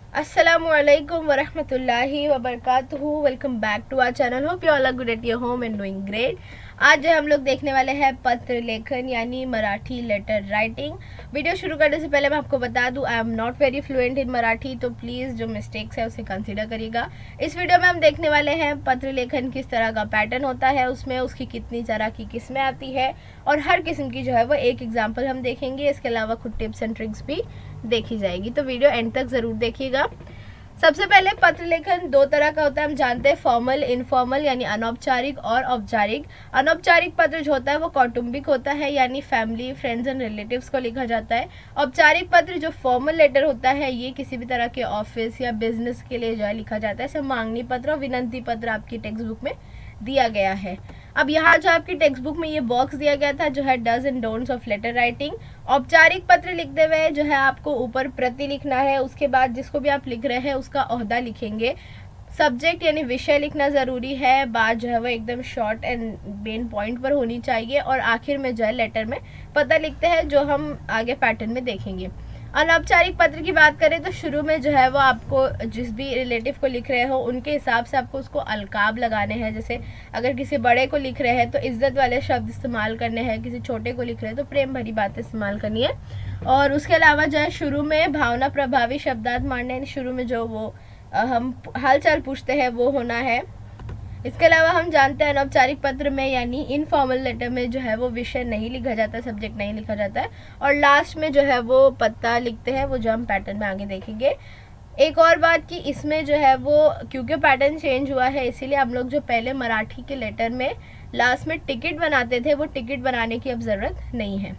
Assalamualaikum warahmatullahi wabarakatuh। Welcome back to our channel. Hope you all are good at your home and doing great. आज जो हम लोग देखने वाले हैं पत्र लेखन यानी मराठी लेटर राइटिंग। वीडियो शुरू करने से पहले मैं आपको बता दूं, I am not very fluent in Marathi, तो प्लीज़ जो मिस्टेक्स है उसे कंसीडर करिएगा। इस वीडियो में हम देखने वाले हैं पत्र लेखन किस तरह का पैटर्न होता है, उसमें उसकी कितनी तरह की किस्में आती है और हर किस्म की जो है वो एक एग्जाम्पल हम देखेंगे। इसके अलावा कुछ टिप्स एंड ट्रिक्स भी देखी जाएगी, तो वीडियो एंड तक ज़रूर देखिएगा। सबसे पहले पत्र लेखन दो तरह का होता है, हम जानते हैं फॉर्मल, इनफॉर्मल यानी अनौपचारिक और औपचारिक। अनौपचारिक पत्र जो होता है वो कौटुंबिक होता है, यानी फैमिली, फ्रेंड्स एंड रिलेटिव्स को लिखा जाता है। औपचारिक पत्र जो फॉर्मल लेटर होता है ये किसी भी तरह के ऑफिस या बिजनेस के लिए जो है लिखा जाता है। जैसे मांगनी पत्र और विनंती पत्र आपकी टेक्स्ट बुक में दिया गया है। अब यहाँ जो आपकी टेक्स्ट बुक में ये बॉक्स दिया गया था जो है do's and don'ts of letter writing. औपचारिक पत्र लिखते हुए जो है आपको ऊपर प्रति लिखना है, उसके बाद जिसको भी आप लिख रहे हैं उसका ओहदा लिखेंगे। सब्जेक्ट यानी विषय लिखना ज़रूरी है, बात जो है वो एकदम शॉर्ट एंड मेन पॉइंट पर होनी चाहिए, और आखिर में जो है लेटर में पता लिखते हैं जो हम आगे पैटर्न में देखेंगे। अनौपचारिक पत्र की बात करें तो शुरू में जो है वो आपको जिस भी रिलेटिव को लिख रहे हो उनके हिसाब से आपको उसको अलकाब लगाने हैं। जैसे अगर किसी बड़े को लिख रहे हैं तो इज्जत वाले शब्द इस्तेमाल करने हैं, किसी छोटे को लिख रहे हैं तो प्रेम भरी बातें इस्तेमाल करनी है। और उसके अलावा जो है शुरू में भावना प्रभावी शब्दार्थ मारने हैं, शुरू में जो वो हम हालचाल पूछते हैं वो होना है। इसके अलावा हम जानते हैं अनौपचारिक पत्र में यानी इनफॉर्मल लेटर में जो है वो विषय नहीं लिखा जाता, सब्जेक्ट नहीं लिखा जाता है, और लास्ट में जो है वो पता लिखते हैं, वो जो हम पैटर्न में आगे देखेंगे। एक और बात कि इसमें जो है वो क्योंकि पैटर्न चेंज हुआ है इसीलिए हम लोग जो पहले मराठी के लेटर में लास्ट में टिकट बनाते थे वो टिकट बनाने की अब ज़रूरत नहीं है।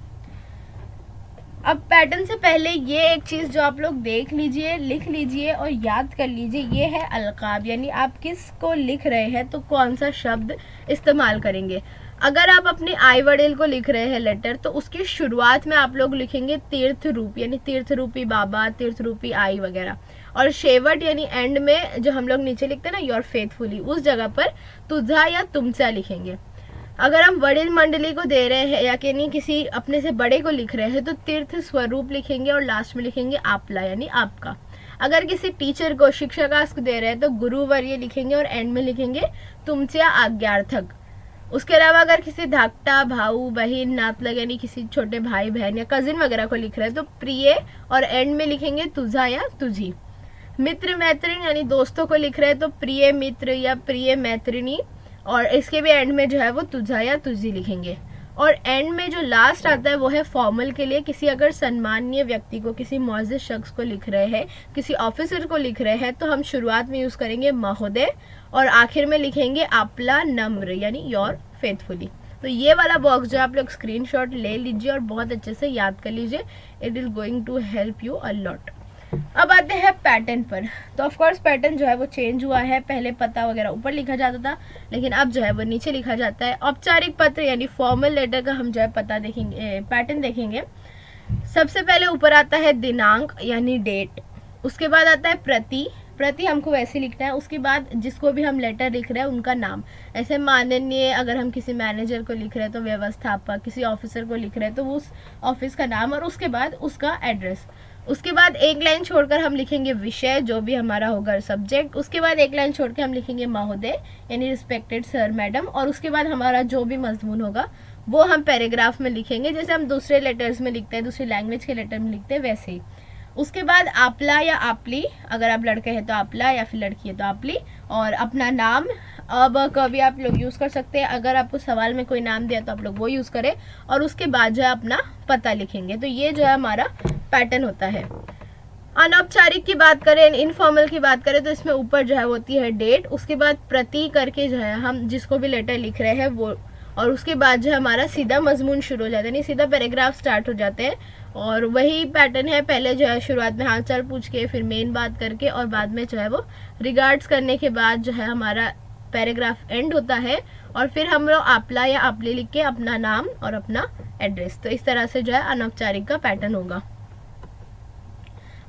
अब पैटर्न से पहले ये एक चीज़ जो आप लोग देख लीजिए, लिख लीजिए और याद कर लीजिए, ये है अलकाब, यानी आप किसको लिख रहे हैं तो कौन सा शब्द इस्तेमाल करेंगे। अगर आप अपने आई वडील को लिख रहे हैं लेटर तो उसकी शुरुआत में आप लोग लिखेंगे तीर्थ रूप, यानी तीर्थ रूपी बाबा, तीर्थ रूपी आई वगैरह, और शेवट यानी एंड में जो हम लोग नीचे लिखते हैं ना योर फेथफुली, उस जगह पर तुझा या तुमचा लिखेंगे। अगर हम वडील मंडली को दे रहे हैं या कि नहीं किसी अपने से बड़े को लिख रहे हैं तो तीर्थ स्वरूप लिखेंगे और लास्ट में लिखेंगे आपला यानी आपका। अगर किसी टीचर को, शिक्षकास को दे रहे हैं तो गुरुवर्य लिखेंगे और एंड में लिखेंगे तुमच्या आज्ञार्थक। उसके अलावा अगर किसी धाकटा भाऊ, बहन, नातलग यानी किसी छोटे भाई बहन या कजिन वगैरह को लिख रहे हैं तो प्रिय और एंड में लिखेंगे तुझा या तुझी। मित्र मैत्रिण यानी दोस्तों को लिख रहे हैं तो प्रिय मित्र या प्रिय मैत्रिणी, और इसके भी एंड में जो है वो तुझा या तुझी लिखेंगे। और एंड में जो लास्ट आता है वो है फॉर्मल के लिए, किसी अगर सम्माननीय व्यक्ति को, किसी मुअज़्ज़ज़ शख्स को लिख रहे हैं, किसी ऑफिसर को लिख रहे हैं तो हम शुरुआत में यूज़ करेंगे महोदय और आखिर में लिखेंगे आपला नम्र यानी योर फेथफुली। तो ये वाला बॉक्स जो आप लोग स्क्रीनशॉट ले लीजिए और बहुत अच्छे से याद कर लीजिए, it is going to help you a lot. अब आते हैं पैटर्न पर। तो ऑफ कोर्स पैटर्न जो है वो चेंज हुआ है, पहले पता वगैरह ऊपर लिखा जाता था लेकिन अब जो है वो नीचे लिखा जाता है। औपचारिक पत्र यानी फॉर्मल लेटर का हम जो है पता देखेंगे, पैटर्न देखेंगे। सबसे पहले ऊपर आता है दिनांक यानी डेट, उसके बाद आता है प्रति, प्रति हमको वैसे लिखना है, उसके बाद जिसको भी हम लेटर लिख रहे हैं उनका नाम, ऐसे माननीय अगर हम किसी मैनेजर को लिख रहे हैं तो व्यवस्थापक, किसी ऑफिसर को लिख रहे हैं तो उस ऑफिस का नाम और उसके बाद उसका एड्रेस। उसके बाद एक लाइन छोड़कर हम लिखेंगे विषय जो भी हमारा होगा सब्जेक्ट, उसके बाद एक लाइन छोड़ के हम लिखेंगे महोदय यानी रिस्पेक्टेड सर मैडम, और उसके बाद हमारा जो भी मजमून होगा वो हम पैराग्राफ में लिखेंगे जैसे हम दूसरे लेटर्स में लिखते हैं, दूसरी लैंग्वेज के लेटर में लिखते हैं वैसे ही। उसके बाद आपला या आपली, अगर आप लड़के हैं तो आपला या फिर लड़की है तो आपली, और अपना नाम अब कभी आप लोग यूज़ कर सकते हैं, अगर आपको सवाल में कोई नाम दिया तो आप लोग वो यूज़ करें, और उसके बाद जो है अपना पता लिखेंगे। तो ये जो है हमारा पैटर्न होता है। अनौपचारिक की बात करें, इनफॉर्मल की बात करें तो इसमें ऊपर जो है होती है डेट, उसके बाद प्रति करके जो है हम जिसको भी लेटर लिख रहे हैं वो, और उसके बाद जो है हमारा सीधा मजमून शुरू हो जाता है, यानी सीधा पैराग्राफ स्टार्ट हो जाते हैं। और वही पैटर्न है, पहले जो है शुरुआत में हाल चाल पूछ के, फिर मेन बात करके, और बाद में जो है वो रिगार्ड्स करने के बाद जो है हमारा पैराग्राफ एंड होता है, और फिर हम लोग आपला या आपली लिख के अपना नाम और अपना एड्रेस। तो इस तरह से जो है अनौपचारिक का पैटर्न होगा।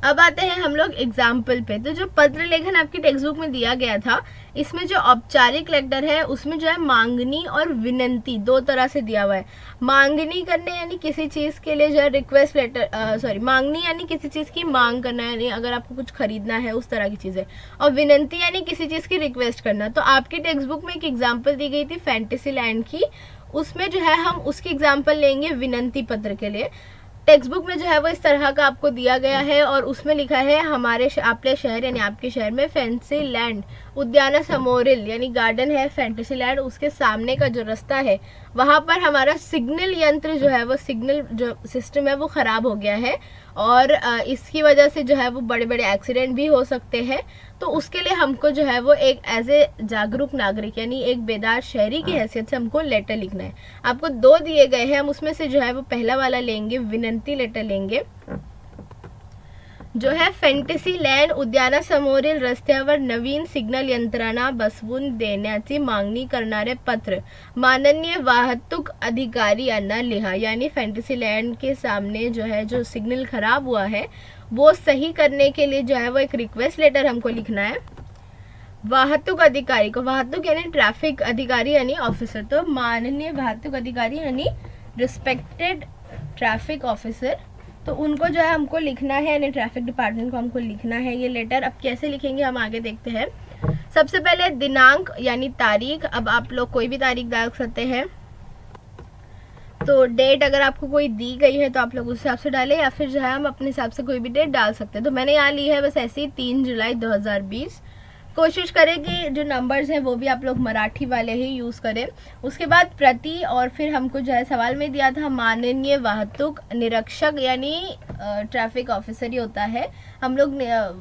अब आते हैं हम लोग एग्जाम्पल पे। तो जो पत्र लेखन आपकी टेक्स्ट बुक में दिया गया था, इसमें जो औपचारिक लेटर है उसमें जो है मांगनी और विनंती दो तरह से दिया हुआ है। मांगनी करने यानी किसी चीज के लिए जो है रिक्वेस्ट लेटर, मांगनी यानी किसी चीज की मांग करना, यानी अगर आपको कुछ खरीदना है उस तरह की चीज है, और विनंती यानी किसी चीज की रिक्वेस्ट करना। तो आपकी टेक्स्ट बुक में एक एग्जाम्पल दी गई थी फैंटेसी लैंड की, उसमें जो है हम उसकी एग्जाम्पल लेंगे विनंती पत्र के लिए। टेक्स्ट बुक में जो है वो इस तरह का आपको दिया गया है और उसमें लिखा है हमारे अपने शहर यानी आपके शहर में फैंटेसी लैंड उद्याना समोरिल यानी गार्डन है फैंटेसी लैंड, उसके सामने का जो रास्ता है वहां पर हमारा सिग्नल यंत्र जो है वो सिग्नल जो सिस्टम है वो खराब हो गया है और इसकी वजह से जो है वो बड़े बड़े एक्सीडेंट भी हो सकते हैं। तो उसके लिए हमको जो है वो एक एज ए जागरूक नागरिक यानी एक बेदार शहरी की हैसियत से हमको लेटर लिखना है। आपको दो दिए गए हैं, हम उसमें से जो है वो पहला वाला लेंगे, विनंती लेटर लेंगे, जो है फॅन्टेसी लँड उद्यानासमोरील रस्त्यावर नवीन सिग्नल यंत्रणा बसवून देण्याची मागणी करणारे पत्र माननीय वाहतूक अधिकारी यांना लिहा। यानी फॅन्टेसी लँड के सामने जो है जो सिग्नल खराब हुआ है वो सही करने के लिए जो है वो एक रिक्वेस्ट लेटर हमको लिखना है वाहतूक अधिकारी को। वाहतूक यानी ट्रैफिक अधिकारी यानी ऑफिसर, तो माननीय वाहतूक अधिकारी यानी रिस्पेक्टेड ट्रैफिक ऑफिसर, तो उनको जो है हमको लिखना है यानी ट्रैफिक डिपार्टमेंट को हमको लिखना है ये लेटर। अब कैसे लिखेंगे हम आगे देखते हैं। सबसे पहले दिनांक यानी तारीख, अब आप लोग कोई भी तारीख डाल सकते हैं, तो डेट अगर आपको कोई दी गई है तो आप लोग उस हिसाब से डालें या फिर जो है हम अपने हिसाब से कोई भी डेट डाल सकते हैं। तो मैंने यहाँ ली है बस ऐसी 3 जुलाई 2020। कोशिश करें कि जो नंबर्स हैं वो भी आप लोग मराठी वाले ही यूज़ करें। उसके बाद प्रति और फिर हमको जो है सवाल में दिया था माननीय वाहतूक निरीक्षक यानी ट्रैफिक ऑफिसर ही होता है, हम लोग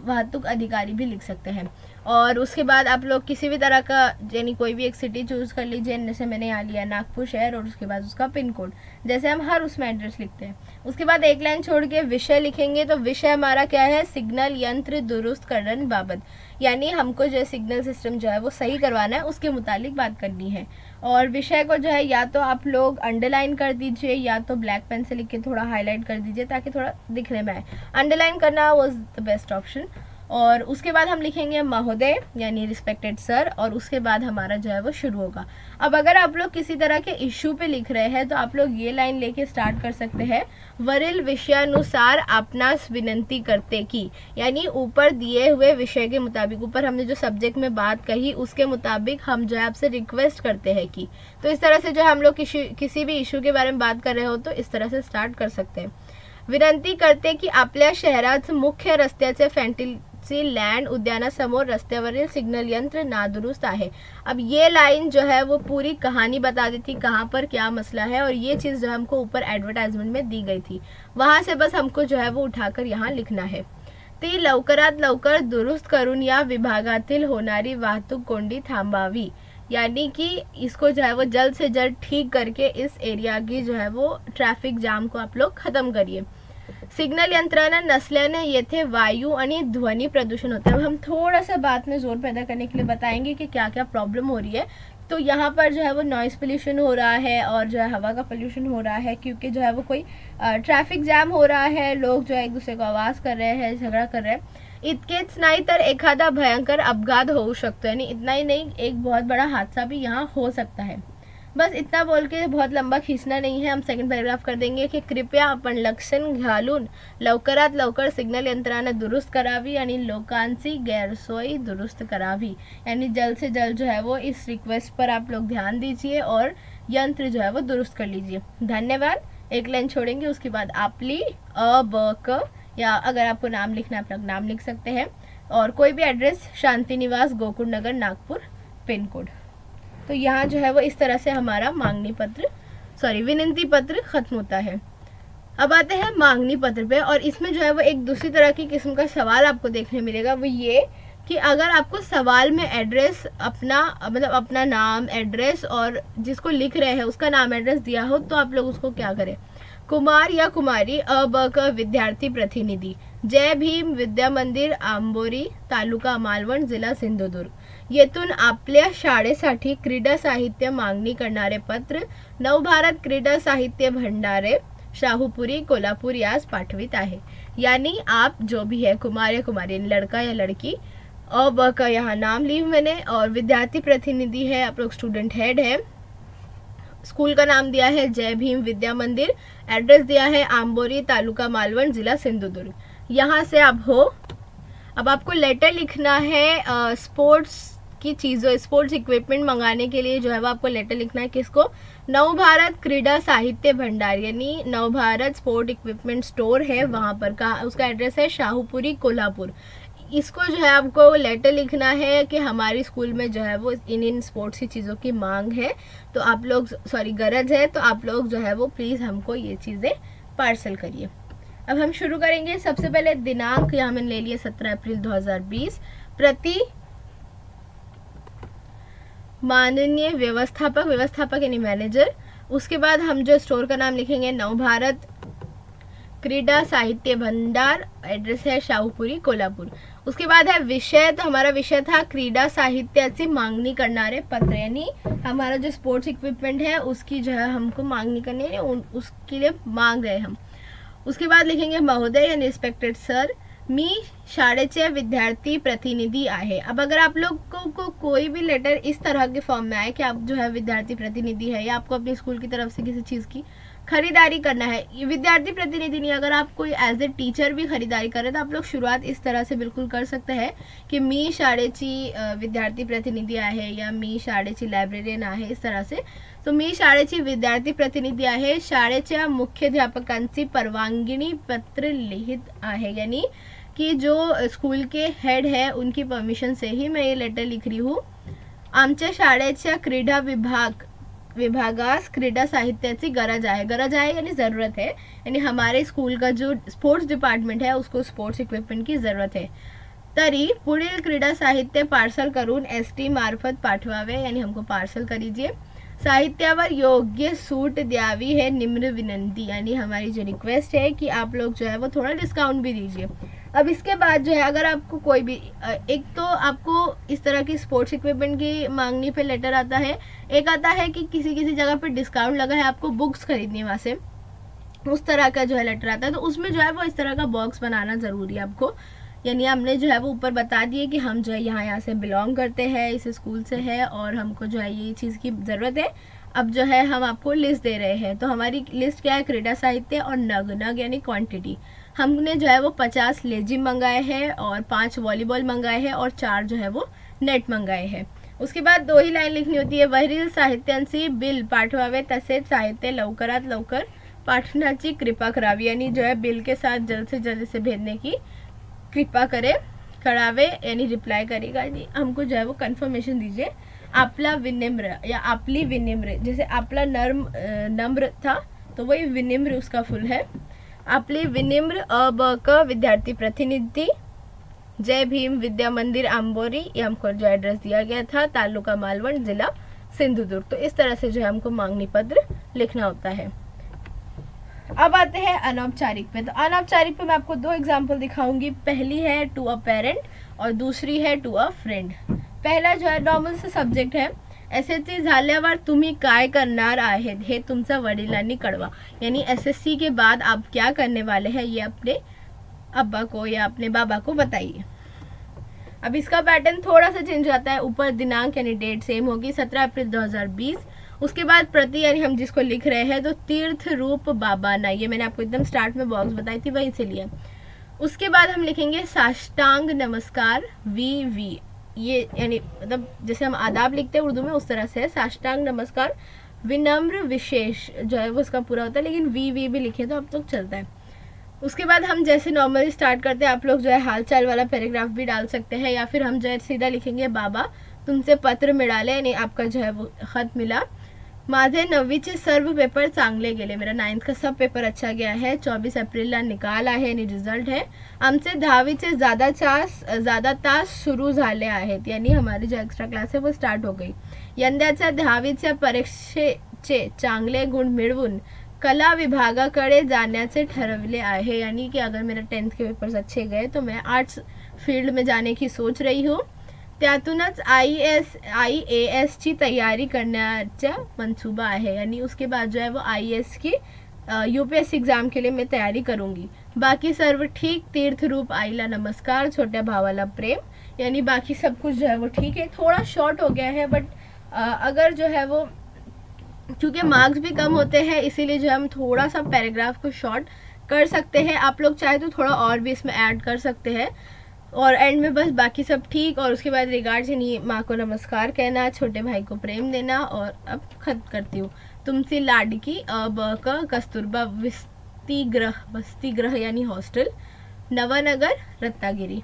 वाहतूक अधिकारी भी लिख सकते हैं। और उसके बाद आप लोग किसी भी तरह का यानी कोई भी एक सिटी चूज़ कर लीजिए, जैसे मैंने यहाँ लिया नागपुर शहर और उसके बाद उसका पिन कोड, जैसे हम हर उसमें एड्रेस लिखते हैं। उसके बाद एक लाइन छोड़ के विषय लिखेंगे, तो विषय हमारा क्या है, सिग्नल यंत्र दुरुस्त करने बाबत, यानी हमको जो सिग्नल सिस्टम जो है वो सही करवाना है उसके मुतालिक बात करनी है। और विषय को जो है या तो आप लोग अंडरलाइन कर दीजिए या तो ब्लैक पेन से लिख के थोड़ा हाईलाइट कर दीजिए ताकि थोड़ा दिखने में आए। अंडरलाइन करना वाज द बेस्ट ऑप्शन। और उसके बाद हम लिखेंगे महोदय यानी रिस्पेक्टेड सर, और उसके बाद हमारा जो है वो शुरू होगा। अब अगर आप लोग किसी तरह के इश्यू पे लिख रहे हैं तो आप लोग ये लाइन लेके स्टार्ट कर सकते हैं, वरील विषयानुसार आपनास विनंती करते की, यानी ऊपर दिए हुए विषय के मुताबिक, ऊपर हमने जो सब्जेक्ट में बात कही उसके मुताबिक हम जो है आपसे रिक्वेस्ट करते हैं कि, तो इस तरह से जो हम लोग किसी भी इश्यू के बारे में बात कर रहे हो तो इस तरह से स्टार्ट कर सकते हैं। विनंती करते की आपल्या शहरात मुख्य रस्त्याचे फॅन्टेसी लँड उद्यानासमोर रस्त्यावरील सिग्नल यंत्र नादुरुस्त आहे। अब ये लाइन जो है वो पूरी कहानी बता देती कहाँ पर क्या मसला है, और ये चीज़ जो हमको ऊपर एडवर्टाइजमेंट में दी गई थी वहाँ से बस हमको जो है वो उठाकर यहाँ लिखना है। ती लवकरात लवकर दुरुस्त करून या विभागातील होणारी वाहतूक कोंडी थांबावी, यानी कि इसको जो है वो जल्द से जल्द ठीक करके इस एरिया की जो है वो ट्रैफिक जाम को आप लोग खत्म करिए। सिग्नल यंत्रणा नसल्याने येथे वायु आणि ध्वनि प्रदूषण होता है। अब हम थोड़ा सा बात में जोर पैदा करने के लिए बताएंगे कि क्या क्या प्रॉब्लम हो रही है। तो यहाँ पर जो है वो नॉइस पोल्यूशन हो रहा है और जो है हवा का पोल्यूशन हो रहा है, क्योंकि जो है वो कोई ट्रैफिक जैम हो रहा है, लोग जो है एक दूसरे को आवाज़ कर रहे हैं, झगड़ा कर रहे हैं। इतकेच नाही तर एखादा भयंकर अपघात होऊ शकतो, यानी इतना ही नहीं एक बहुत बड़ा हादसा भी यहाँ हो सकता है। बस इतना बोल के बहुत लंबा खींचना नहीं है, हम सेकंड पैराग्राफ कर देंगे कि कृपया आपण लक्षण घालून लवकरात लवकर सिग्नल यंत्रणा दुरुस्त करावी आणि लोकांची गैरसोई दुरुस्त करावी, यानी जल्द से जल्द जो है वो इस रिक्वेस्ट पर आप लोग ध्यान दीजिए और यंत्र जो है वो दुरुस्त कर लीजिए। धन्यवाद। एक लाइन छोड़ेंगे, उसके बाद आपली क, या अगर आपको नाम लिखना है आप लोग नाम लिख सकते हैं, और कोई भी एड्रेस शांति निवास गोकुल नगर नागपुर पिन कोड। तो यहाँ जो है वो इस तरह से हमारा विनंती पत्र खत्म होता है। अब आते हैं मांगनी पत्र पे, और इसमें जो है वो एक दूसरी तरह की किस्म का सवाल आपको देखने मिलेगा, वो ये कि अगर आपको सवाल में एड्रेस अपना नाम एड्रेस और जिसको लिख रहे हैं उसका नाम एड्रेस दिया हो तो आप लोग उसको क्या करें। कुमार या कुमारी अ विद्यार्थी प्रतिनिधि, जय भीम विद्या मंदिर आंबोरी तालुका मालवण जिल्हा सिंधुदुर्ग, येथून आपल्या शाळेसाठी क्रीडा साहित्य मागणी करणारे पत्र नवभारत क्रीडा साहित्य भंडारे शाहूपुरी कोल्हापूर यास पाठवित आहे। यानी आप जो भी है कुमार या कुमारी, लड़का या लड़की, अ ब का यहाँ नाम ली मैंने, और विद्यार्थी प्रतिनिधि है आप लोग, स्टूडेंट हेड है। स्कूल का नाम दिया है जय भीम विद्या मंदिर, एड्रेस दिया है आंबोरी, तालुका मालवण, जिला सिंधुदुर्ग। यहाँ से आप हो। अब आपको लेटर लिखना है स्पोर्ट्स की चीज़ों, स्पोर्ट्स इक्विपमेंट मंगाने के लिए जो है वो आपको लेटर लिखना है। किसको? नव भारत क्रीडा साहित्य भंडार, यानी नव भारत स्पोर्ट इक्विपमेंट स्टोर है वहाँ पर का, उसका एड्रेस है शाहूपुरी कोल्हापुर। इसको जो है आपको लेटर लिखना है कि हमारी स्कूल में जो है वो इन स्पोर्ट्स की चीज़ों की मांग है, तो आप लोग गरज है, तो आप लोग जो है वो प्लीज़ हमको ये चीज़ें पार्सल करिए। अब हम शुरू करेंगे। सबसे पहले दिनांक यहाँ मैंने ले लिया 17 अप्रैल 2020, प्रति माननीय व्यवस्थापक यानी मैनेजर। उसके बाद हम जो स्टोर का नाम लिखेंगे नव भारत क्रीडा साहित्य भंडार, एड्रेस है शाहूपुरी कोल्हापुर। उसके बाद है विषय, तो हमारा विषय था क्रीडा साहित्याची मागणी करणारे पत्र, यानी हमारा जो स्पोर्ट्स इक्विपमेंट है उसकी जो है हमको मांगनी करनी है, उसके लिए मांग रहे हम। उसके बाद लिखेंगे महोदय यानी रिस्पेक्टेड सर, मी शाळेचे विद्यार्थी प्रतिनिधि आहे। अब अगर आप लोग को कोई भी लेटर इस तरह के फॉर्म में आए कि आप जो है विद्यार्थी प्रतिनिधि है या आपको अपनी स्कूल की तरफ से किसी चीज़ की खरीदारी करना है, ये विद्यार्थी प्रतिनिधि नहीं, अगर आप कोई एज ए टीचर भी खरीदारी करें तो आप लोग शुरुआत इस तरह से बिल्कुल कर सकते हैं कि मी शाळेची विद्यार्थी प्रतिनिधी आहे या मी शाळेची लायब्रेरियन आहे, इस तरह से। तो मी शाळेची विद्यार्थी प्रतिनिधी आहे, शाळेच्या मुख्याध्यापकांची परवानगी पत्र लिहित आहे, यानी कि जो स्कूल के हेड है उनकी परमिशन से ही मैं ये लेटर लिख रही हूँ। आमच्या शाळेच्या क्रीडा विभागास क्रीडा साहित्याची गरज आहे यानी ज़रूरत है, यानी हमारे स्कूल का जो स्पोर्ट्स डिपार्टमेंट है उसको स्पोर्ट्स इक्विपमेंट की ज़रूरत है। तरी पुढील क्रीडा साहित्य पार्सल करून ST मार्फत पाठवावे, यानी हमको पार्सल करीजिए। साहित्यावर योग्य सूट द्यावी है निम्र विनंती, यानी हमारी जो रिक्वेस्ट है कि आप लोग जो है वो थोड़ा डिस्काउंट भी दीजिए। अब इसके बाद जो है अगर आपको कोई भी एक तो आपको इस तरह की स्पोर्ट्स इक्विपमेंट की मांगनी पे लेटर आता है, एक आता है कि किसी जगह पे डिस्काउंट लगा है, आपको बुक्स खरीदनी वहाँ से, उस तरह का जो है लेटर आता है। तो उसमें जो है वो इस तरह का बॉक्स बनाना ज़रूरी है आपको, यानी हमने जो है वो ऊपर बता दिए कि हम जो है यहाँ से बिलोंग करते हैं, इस स्कूल से है और हमको जो है ये चीज़ की ज़रूरत है। अब जो है हम आपको लिस्ट दे रहे हैं, तो हमारी लिस्ट क्या है? क्रीडा साहित्य और नग यानी क्वांटिटी। हमने जो है वो 50 लेजिम मंगाए हैं और 5 वॉलीबॉल मंगाए हैं और 4 जो है वो नेट मंगाए हैं। उसके बाद 2 ही लाइन लिखनी होती है, वरील साहित्यांची बिल पाठवावे तसेच साहित्य लवकरात लवकर पाठवण्याची कृपा करावी, यानी जो है बिल के साथ जल्द से जल्द से भेजने की कृपा करे, करावे यानी रिप्लाई करेगा, यानी हमको जो है वो कंफर्मेशन दीजिए। आपला विनिम्र या आपली विनिम्र, जैसे आपला नम्र था तो वही विनिम्र उसका फुल है। आपली विनिम्र अबक विद्यार्थी प्रतिनिधि जय भीम विद्या मंदिर आंबोरी, ये हमको जो एड्रेस दिया गया था, तालुका मालवण, जिला सिंधुदुर्ग। तो इस तरह से जो है हमको मांगनी पत्र लिखना होता है। अब आते हैं अनौपचारिक पे। तो अनौपचारिक पे मैं आपको 2 एग्जाम्पल दिखाऊंगी। पहली है टू अ पेरेंट और दूसरी है टू अ फ्रेंड। पहला जो है नॉर्मल से सब्जेक्ट है, SSC झाल्यावर तुम्ही काय करणार आहेत हे तुमच्या वडिलांनी कळवा, यानी SSC के बाद आप क्या करने वाले हैं ये अपने अब्बा को या अपने बाबा को बताइए। अब इसका पैटर्न थोड़ा सा चेंज होता है, ऊपर दिनांक यानी डेट सेम होगी 17 अप्रैल 2020। उसके बाद प्रति यानी हम जिसको लिख रहे हैं तो तीर्थ रूप बाबा ना, ये मैंने आपको एकदम स्टार्ट में बॉक्स बताई थी वहीं से लिया। उसके बाद हम लिखेंगे साष्टांग नमस्कार VV, ये यानी मतलब जैसे हम आदाब लिखते हैं उर्दू में उस तरह से है। साष्टांग नमस्कार विनम्र विशेष जो है वो उसका पूरा होता है, लेकिन VV भी लिखे तो अब तक चलता है। उसके बाद हम जैसे नॉर्मली स्टार्ट करते हैं, आप लोग जो है हाल चाल वाला पैराग्राफ भी डाल सकते हैं, या फिर हम जो है सीधा लिखेंगे बाबा तुमसे पत्र मिळाले, यानी आपका जो है वो खत मिला। माझे 9वीचे सर्व पेपर चांगले गेले, मेरा 9th का सब पेपर अच्छा गया है। 24 एप्रिलला निकाल आहे यानी रिझल्ट है। आमचे 10वीचे ज़्यादा तास सुरू झाले आहेत, यानी हमारी जो एक्स्ट्रा क्लास है वो स्टार्ट हो गई। यंदाच्या 10वीच्या परीक्षेचे चांगले गुण मिळवून कला विभागाकडे जाण्याचे ठरवले आहे, यानी कि अगर मेरा 10th के पेपर्स अच्छे गए तो मैं आर्ट्स फील्ड में जाने की सोच रही हूँ। त्यातूनच IAS ची तैयारी करण्याचा मनसूबा आहे, यानी उसके बाद जो है वो IAS की यूपीएससी एग्जाम के लिए मैं तैयारी करूंगी। बाकी सर्व ठीक, तीर्थ रूप आइला नमस्कार, छोटे भावाला प्रेम, यानी बाकी सब कुछ जो है वो ठीक है। थोड़ा शॉर्ट हो गया है, बट अगर जो है वो क्योंकि मार्क्स भी कम होते हैं इसीलिए जो हम थोड़ा सा पैराग्राफ को शॉर्ट कर सकते हैं। आप लोग चाहे तो थोड़ा और भी इसमें ऐड कर सकते हैं। और एंड में बस बाकी सब ठीक, और उसके बाद रिगार्ड्स यानी माँ को नमस्कार कहना, छोटे भाई को प्रेम देना। और अब खत्म करती हूँ। तुमसे लाडकी अब का कस्तूरबा वसती गृह यानी हॉस्टल, नवानगर रत्नागिरी।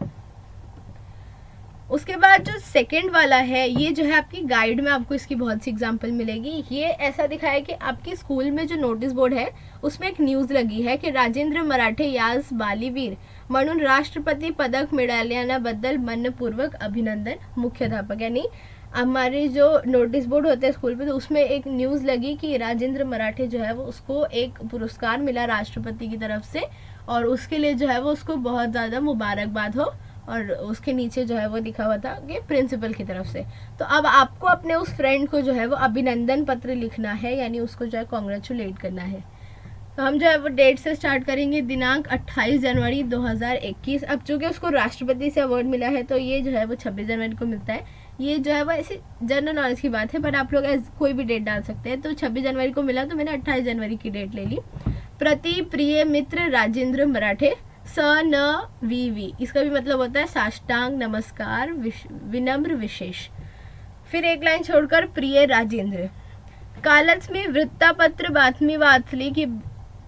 उसके बाद जो सेकंड वाला है ये जो है आपकी गाइड में आपको इसकी बहुत सी एग्जांपल मिलेगी। ये ऐसा दिखा है कि आपके स्कूल में जो नोटिस बोर्ड है उसमें एक न्यूज लगी है कि राजेंद्र मराठे याज बालीवीर म्हणून राष्ट्रपति पदक मिळाल्याबद्दल मनपूर्वक अभिनंदन, मुख्याध्यापक। यानी हमारे जो नोटिस बोर्ड होते हैं स्कूल पे, तो उसमें एक न्यूज लगी कि राजेंद्र मराठे जो है वो उसको एक पुरस्कार मिला राष्ट्रपति की तरफ से, और उसके लिए जो है वो उसको बहुत ज़्यादा मुबारकबाद हो। और उसके नीचे जो है वो लिखा हुआ था कि प्रिंसिपल की तरफ से। तो अब आपको अपने उस फ्रेंड को जो है वो अभिनंदन पत्र लिखना है, यानी उसको जो है कॉन्ग्रेचुलेट करना है। तो हम जो है वो डेट से स्टार्ट करेंगे, दिनांक 28 जनवरी 2021। अब चूंकि उसको राष्ट्रपति से अवार्ड मिला है तो ये जो है वो 26 जनवरी को मिलता है। ये जो है वो ऐसी जनरल नॉलेज की बात है, बट आप लोग कोई भी डेट डाल सकते हैं। तो 26 जनवरी को मिला तो मैंने 28 जनवरी की डेट ले ली। प्रति प्रिय मित्र राजेंद्र मराठे, स न वी, इसका भी मतलब होता है साष्टांग नमस्कार, विनम्र विशेष। फिर एक लाइन छोड़कर प्रिय राजेंद्र, कालच मी वृत्तपत्र बातमी वाचली की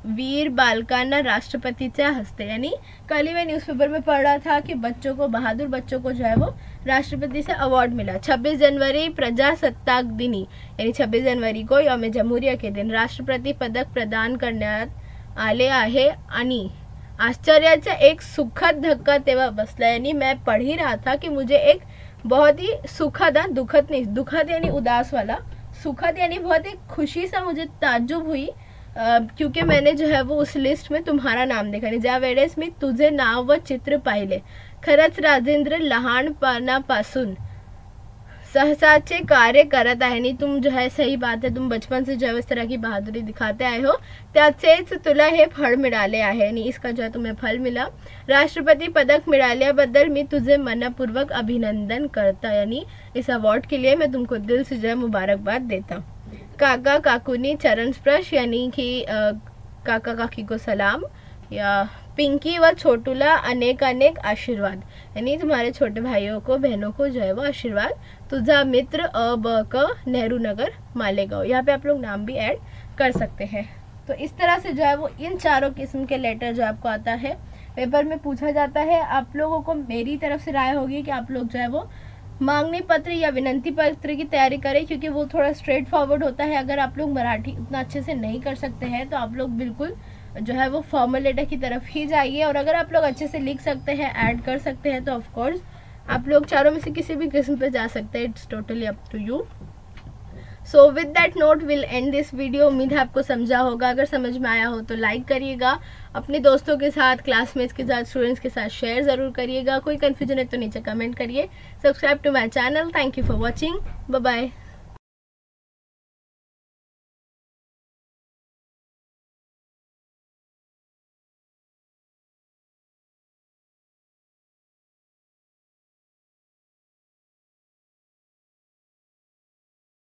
वीर बालकांना राष्ट्रपतीच्या हस्ते, यानी कल ही मैं न्यूज़पेपर में पढ़ रहा था कि बच्चों को, बहादुर बच्चों को जो है वो राष्ट्रपति से अवार्ड मिला। 26 जनवरी प्रजासत्ताक दिनी, यानी 26 जनवरी को यौम जमहुरिया के दिन राष्ट्रपति पदक प्रदान करण्यात आले आहे। आणि आश्चर्याचा एक सुखद धक्का तेव्हा बसला, यानी मैं पढ़ ही रहा था कि मुझे एक बहुत ही सुखद, दुखद नहीं, दुखद यानी उदास वाला, सुखद यानी बहुत ही खुशी सा मुझे ताज्जुब हुई, क्योंकि मैंने जो है वो उस लिस्ट में तुम्हारा नाम देखा नहीं। ज्या वेळेस मी तुझे नाव व चित्र पाहिले, खरंच राजेंद्र लहानपणापासून सहसाचे कार्य करत आहे। आणि तुम जो है, सही बात है, तुम बचपन से जो है इस तरह की बहादुरी दिखाते आए हो, त्याचेच तुला हे फळ मिळाले आहे, आणि इसका जो है तुम्हें फल मिला। राष्ट्रपति पदक मिळाल्याबद्दल मी तुझे मनपूर्वक अभिनंदन करता, यानी इस अवार्ड के लिए मैं तुमको दिल से जो है मुबारकबाद देता। काका काकूनी चरण स्पर्श, यानी कि काका काकी को सलाम, या पिंकी व छोटूला अनेक अनेक आशीर्वाद, यानी तुम्हारे छोटे भाइयों को, बहनों को जो है वो आशीर्वाद। तुझा मित्र क नेहरू नगर मालेगांव, यहाँ पे आप लोग नाम भी ऐड कर सकते हैं। तो इस तरह से जो है वो इन चारों किस्म के लेटर जो आपको आता है पेपर में पूछा जाता है। आप लोगों को मेरी तरफ से राय होगी कि आप लोग जो है वो मांगनी पत्र या विनंती पत्र की तैयारी करें, क्योंकि वो थोड़ा स्ट्रेट फॉरवर्ड होता है। अगर आप लोग मराठी उतना अच्छे से नहीं कर सकते हैं तो आप लोग बिल्कुल जो है वो फॉर्मल लेटर की तरफ ही जाइए। और अगर आप लोग अच्छे से लिख सकते हैं, ऐड कर सकते हैं, तो ऑफ कोर्स आप लोग चारों में से किसी भी किस्म पे जा सकते हैं। It's totally up to you. So with that note will end this video. उम्मीद है आपको समझा होगा। अगर समझ में आया हो तो लाइक करिएगा, अपने दोस्तों के साथ, क्लासमेट्स के साथ, स्टूडेंट्स के साथ शेयर ज़रूर करिएगा। कोई कन्फ्यूजन है तो नीचे कमेंट करिए। Subscribe to my channel. Thank you for watching. Bye bye.